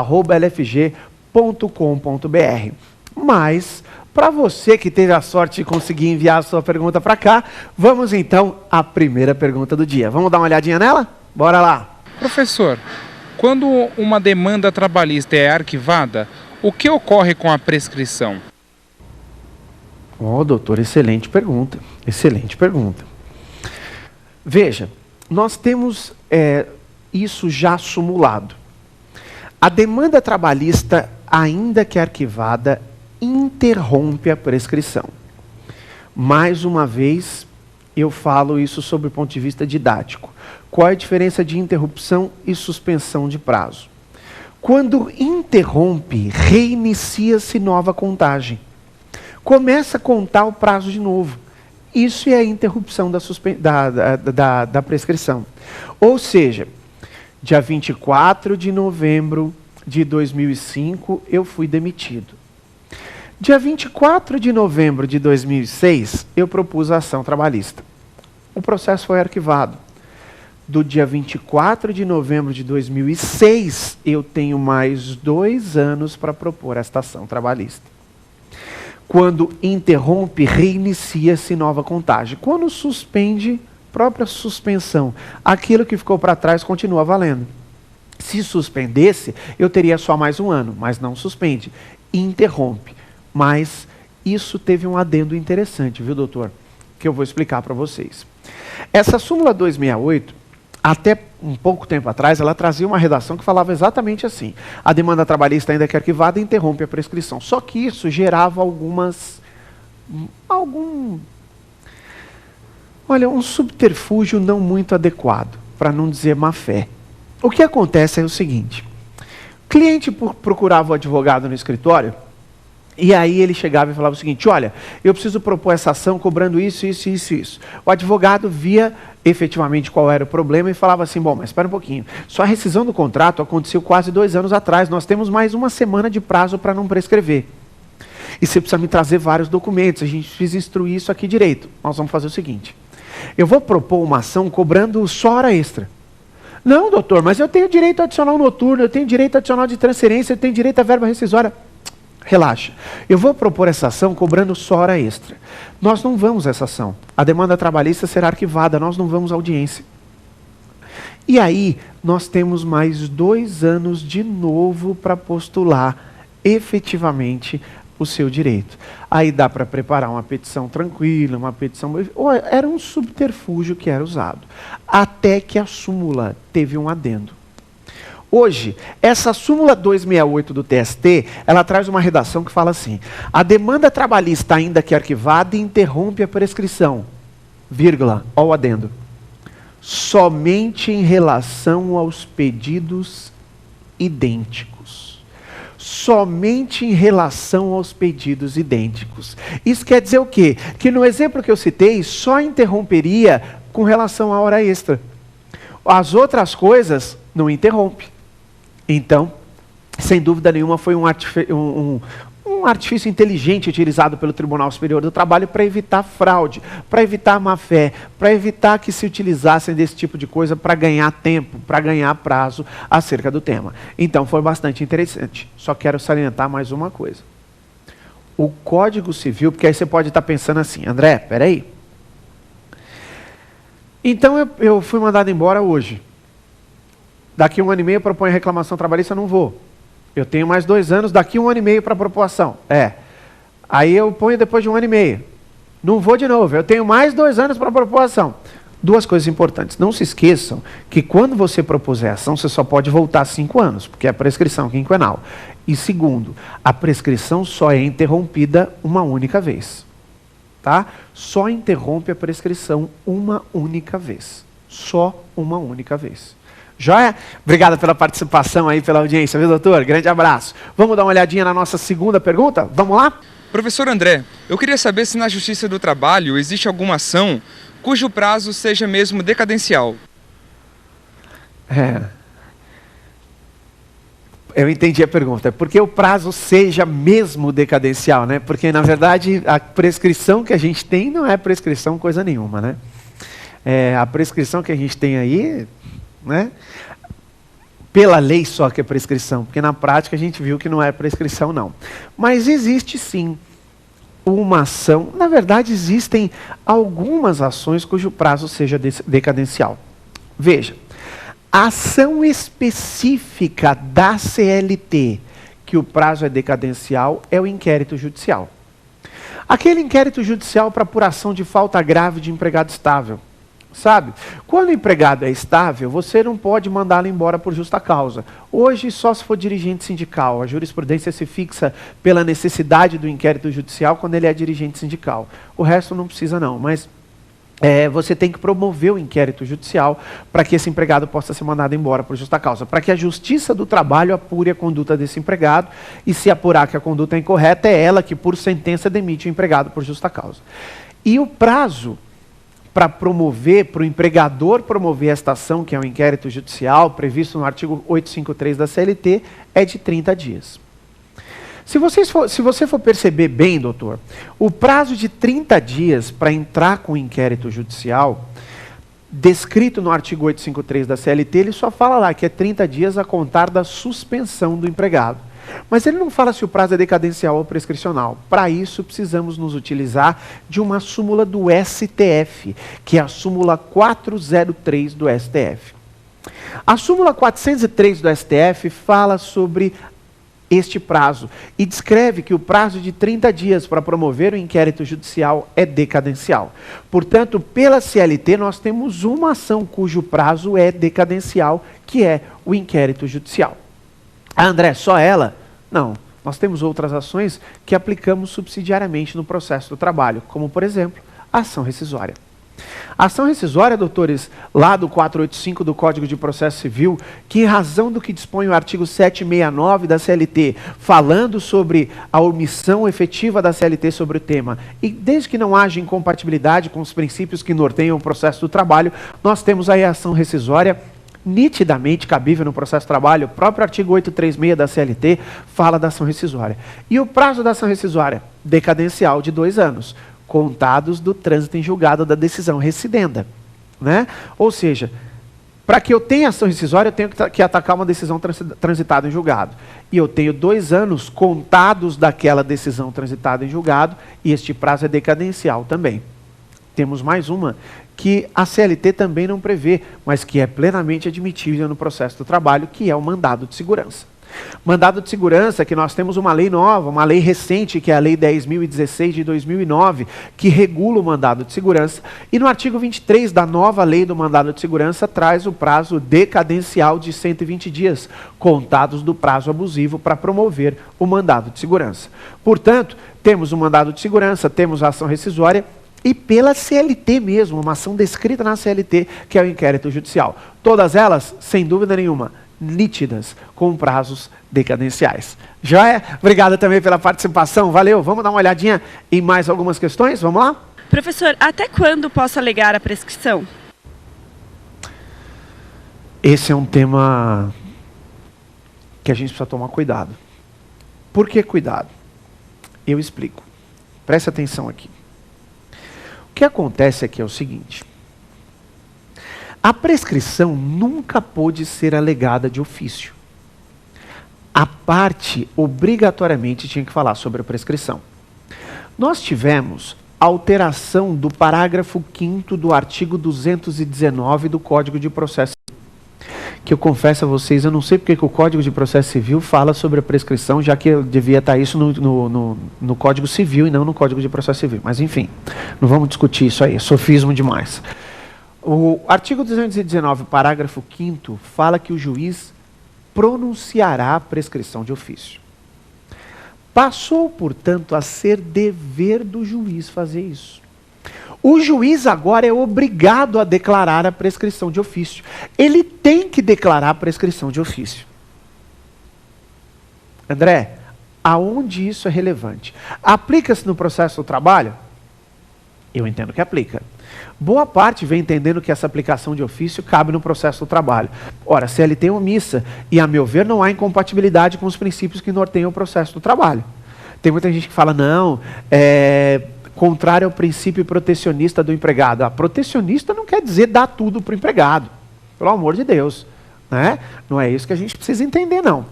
lfg.com.br. Mas, para você que teve a sorte de conseguir enviar a sua pergunta para cá, vamos então à primeira pergunta do dia. Vamos dar uma olhadinha nela? Bora lá! Professor, quando uma demanda trabalhista é arquivada, o que ocorre com a prescrição? Doutor, excelente pergunta. Excelente pergunta. Veja, nós temos isso já sumulado. A demanda trabalhista, ainda que arquivada, interrompe a prescrição. Mais uma vez, eu falo isso sob o ponto de vista didático. Qual é a diferença de interrupção e suspensão de prazo? Quando interrompe, reinicia-se nova contagem. Começa a contar o prazo de novo. Isso é a interrupção da prescrição. Ou seja, dia 24 de novembro de 2005, eu fui demitido. Dia 24 de novembro de 2006, eu propus a ação trabalhista. O processo foi arquivado. Do dia 24 de novembro de 2006, eu tenho mais 2 anos para propor esta ação trabalhista. Quando interrompe, reinicia-se nova contagem. Quando suspende, própria suspensão. Aquilo que ficou para trás continua valendo. Se suspendesse, eu teria só mais 1 ano, mas não suspende. Interrompe. Mas isso teve um adendo interessante, viu, doutor? Que eu vou explicar para vocês. Essa súmula 268, até um pouco tempo atrás, ela trazia uma redação que falava exatamente assim. A demanda trabalhista, ainda que arquivada, interrompe a prescrição. Só que isso gerava um subterfúgio não muito adequado, para não dizer má fé. O que acontece é o seguinte. O cliente procurava o advogado no escritório, e aí ele chegava e falava o seguinte: olha, eu preciso propor essa ação cobrando isso, isso, isso, isso. O advogado via efetivamente qual era o problema e falava assim: bom, mas espera um pouquinho, só a rescisão do contrato aconteceu quase 2 anos atrás, nós temos mais 1 semana de prazo para não prescrever. E você precisa me trazer vários documentos, a gente precisa instruir isso aqui direito. Nós vamos fazer o seguinte: eu vou propor uma ação cobrando só hora extra. Não, doutor, mas eu tenho direito adicional noturno, eu tenho direito adicional de transferência, eu tenho direito à verba rescisória. Relaxa, eu vou propor essa ação cobrando só hora extra. Nós não vamos a essa ação. A demanda trabalhista será arquivada, nós não vamos à audiência. E aí, nós temos mais 2 anos de novo para postular efetivamente o seu direito. Aí dá para preparar uma petição tranquila, uma petição... Era um subterfúgio que era usado. Até que a súmula teve um adendo. Hoje, essa súmula 268 do TST, ela traz uma redação que fala assim: a demanda trabalhista, ainda que arquivada, interrompe a prescrição, vírgula, ó o adendo, somente em relação aos pedidos idênticos. Somente em relação aos pedidos idênticos. Isso quer dizer o quê? Que no exemplo que eu citei, só interromperia com relação à hora extra. As outras coisas não interrompe. Então, sem dúvida nenhuma, foi um artifício inteligente utilizado pelo Tribunal Superior do Trabalho para evitar fraude, para evitar má-fé, para evitar que se utilizassem desse tipo de coisa para ganhar tempo, para ganhar prazo acerca do tema. Então, foi bastante interessante. Só quero salientar mais uma coisa. O Código Civil, porque aí você pode estar pensando assim: André, peraí. Então, eu fui mandado embora hoje. Daqui 1 ano e meio eu proponho reclamação trabalhista, não vou. Eu tenho mais 2 anos, daqui 1 ano e meio para propoção. Aí eu ponho depois de 1 ano e meio. Não vou de novo, eu tenho mais 2 anos para propoção. 2 coisas importantes. Não se esqueçam que quando você propuser ação, você só pode voltar 5 anos, porque é a prescrição quinquenal. E segundo, a prescrição só é interrompida uma única vez. Tá? Só interrompe a prescrição uma única vez. Só uma única vez. Joia? Obrigado pela participação aí, pela audiência, viu, doutor? Grande abraço. Vamos dar uma olhadinha na nossa segunda pergunta? Vamos lá? Professor André, eu queria saber se na Justiça do Trabalho existe alguma ação cujo prazo seja mesmo decadencial. Eu entendi a pergunta. Por que o prazo seja mesmo decadencial, né? Porque, na verdade, a prescrição que a gente tem não é prescrição coisa nenhuma, né? A prescrição que a gente tem aí, né? pela lei só que é prescrição, porque na prática a gente viu que não é prescrição não. Mas existe sim uma ação, na verdade existem algumas ações cujo prazo seja decadencial. Veja, a ação específica da CLT que o prazo é decadencial é o inquérito judicial. Aquele inquérito judicial para apuração de falta grave de empregado estável. Sabe? Quando o empregado é estável, você não pode mandá-lo embora por justa causa. Hoje, só se for dirigente sindical. A jurisprudência se fixa pela necessidade do inquérito judicial quando ele é dirigente sindical. O resto não precisa não, mas você tem que promover o inquérito judicial para que esse empregado possa ser mandado embora por justa causa. Para que a Justiça do Trabalho apure a conduta desse empregado e, se apurar que a conduta é incorreta, é ela que, por sentença, demite o empregado por justa causa. E o prazo para promover, para o empregador promover esta ação, que é o inquérito judicial, previsto no artigo 853 da CLT, é de 30 dias. Se você for perceber bem, doutor, o prazo de 30 dias para entrar com o inquérito judicial, descrito no artigo 853 da CLT, ele só fala lá que é 30 dias a contar da suspensão do empregado. Mas ele não fala se o prazo é decadencial ou prescricional. Para isso, precisamos nos utilizar de uma súmula do STF, que é a súmula 403 do STF. A súmula 403 do STF fala sobre este prazo e descreve que o prazo de 30 dias para promover o inquérito judicial é decadencial. Portanto, pela CLT, nós temos uma ação cujo prazo é decadencial, que é o inquérito judicial. André, só ela? Não. Nós temos outras ações que aplicamos subsidiariamente no processo do trabalho, como, por exemplo, a ação rescisória. A ação rescisória, doutores, lá do 485 do Código de Processo Civil, que em razão do que dispõe o artigo 769 da CLT, falando sobre a omissão efetiva da CLT sobre o tema, e desde que não haja incompatibilidade com os princípios que norteiam o processo do trabalho, nós temos aí a ação rescisória nitidamente cabível no processo de trabalho. O próprio artigo 836 da CLT fala da ação rescisória. E o prazo da ação rescisória? Decadencial de 2 anos, contados do trânsito em julgado da decisão rescidenda. Né? Ou seja, para que eu tenha ação rescisória, eu tenho que atacar uma decisão transitada em julgado. E eu tenho 2 anos contados daquela decisão transitada em julgado, e este prazo é decadencial também. Temos mais uma que a CLT também não prevê, mas que é plenamente admitível no processo do trabalho, que é o mandado de segurança. Mandado de segurança, que nós temos uma lei nova, uma lei recente, que é a Lei 10.016 de 2009, que regula o mandado de segurança, e no artigo 23 da nova lei do mandado de segurança traz o prazo decadencial de 120 dias, contados do prazo abusivo para promover o mandado de segurança. Portanto, temos o mandado de segurança, temos a ação rescisória, e pela CLT mesmo, uma ação descrita na CLT, que é o inquérito judicial. Todas elas, sem dúvida nenhuma, nítidas, com prazos decadenciais. Joia? Obrigado também pela participação, valeu. Vamos dar uma olhadinha em mais algumas questões? Vamos lá? Professor, até quando posso alegar a prescrição? Esse é um tema que a gente precisa tomar cuidado. Por que cuidado? Eu explico. Preste atenção aqui. O que acontece aqui é o seguinte: a prescrição nunca pôde ser alegada de ofício. A parte obrigatoriamente tinha que falar sobre a prescrição. Nós tivemos alteração do parágrafo 5º do artigo 219 do Código de Processo Civil, que eu confesso a vocês, eu não sei porque que o Código de Processo Civil fala sobre a prescrição, já que devia estar isso no Código Civil e não no Código de Processo Civil. Mas enfim, não vamos discutir isso aí, é sofismo demais. O artigo 219, parágrafo 5º, fala que o juiz pronunciará a prescrição de ofício. Passou, portanto, a ser dever do juiz fazer isso. O juiz agora é obrigado a declarar a prescrição de ofício. Ele tem que declarar a prescrição de ofício. André, aonde isso é relevante? Aplica-se no processo do trabalho? Eu entendo que aplica. Boa parte vem entendendo que essa aplicação de ofício cabe no processo do trabalho. Ora, CLT é omissa e, a meu ver, não há incompatibilidade com os princípios que norteiam o processo do trabalho. Tem muita gente que fala, não, contrário ao princípio protecionista do empregado. A protecionista não quer dizer dar tudo para o empregado. Pelo amor de Deus. né? Não é isso que a gente precisa entender, não.